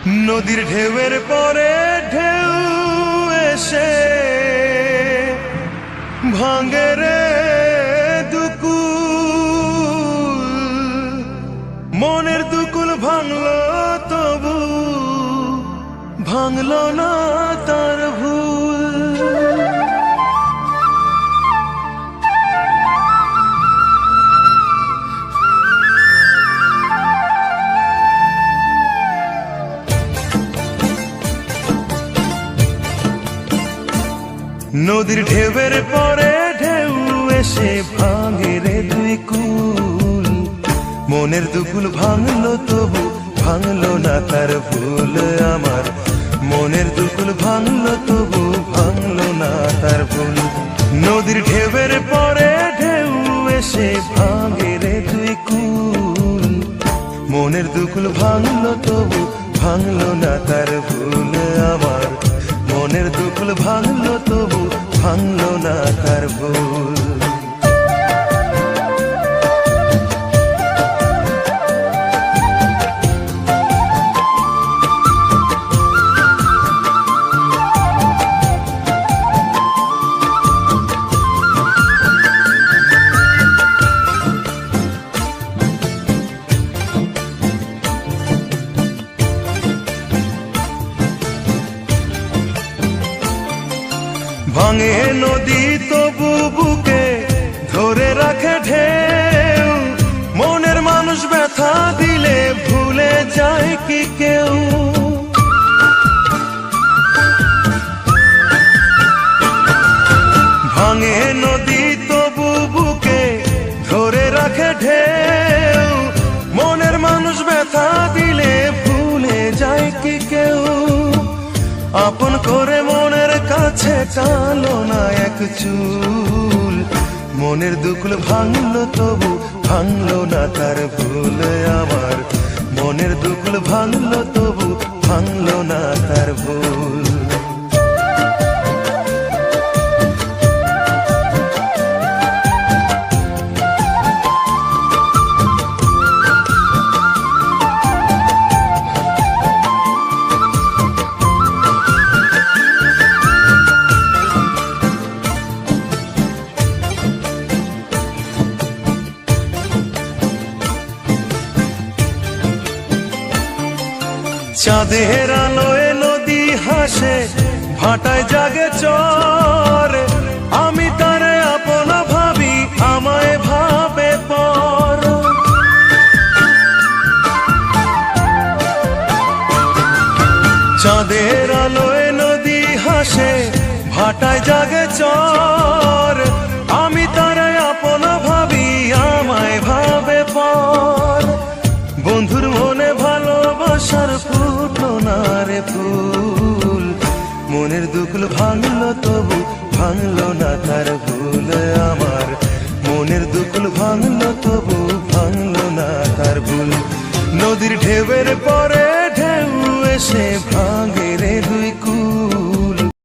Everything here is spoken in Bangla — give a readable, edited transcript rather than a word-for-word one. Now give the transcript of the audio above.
নদীর ঢেউয়ের পরে ঢেউ এসে ভাঙে রে দুকুল, মনের দুকুল ভাঙলো তবু ভাঙলো না তার ভুল। নদীর ঢেউয়ের পরে ঢেউ এসে ভাঙে রে দুই কুল, মনের দুকুল ভাঙলো তবু ভাঙলো না তার ভুল। আমার মনের দুকুল ভাঙলো তবু ভাঙলো না তার ভুল। নদীর ঢেউয়ের পরে ঢেউ এসে ভাঙে রে দুই কুল, মনের দুকুল ভাঙলো তবু ভাঙলো না তার ভুল। আমার মনের দুকুল ভাঙলো তবু ভাঙলো না তার ভুল। ভাঙে নদী তবু বুকে ধরে রাখে ঢেউ, মনের মানুষ ব্যথা দিলে ভুলে যায় কি কেউ। ভাঙে নদী তবু বুকে ধরে রাখে ঢেউ, মনের মানুষ ব্যথা দিলে ভুলে যায় কি কেউ। আপন করে মনের কাছে টানো না এক চুল, মনের দুকুল ভাঙলো তবু ভাঙলো না তার ভুল। আমার মনের দুকুল ভাঙলো তবু ভাঙলো না তার ভুল। চাঁদের আলোয় নদী হাসে ভাটায় জাগে চর, আমি তারে আপন ভাবি আমায় ভাবে পর। চাঁদের আলোয় নদী হাসে ভাটায় জাগে চর, আমি তারে আপন ভাবি আমায় ভাবে পর। বন্ধুর মনে ভালোবাসার ফুটলো না রে ফুল, মনের দুকুল ভাঙলো তবু ভাঙলো না তার ভুল। আমার মনের দুকুল ভাঙলো তবু ভাঙলো না তার ভুল। নদীর ঢেউয়ের পরে ঢেউ এসে ভাঙে রে দুই কুল,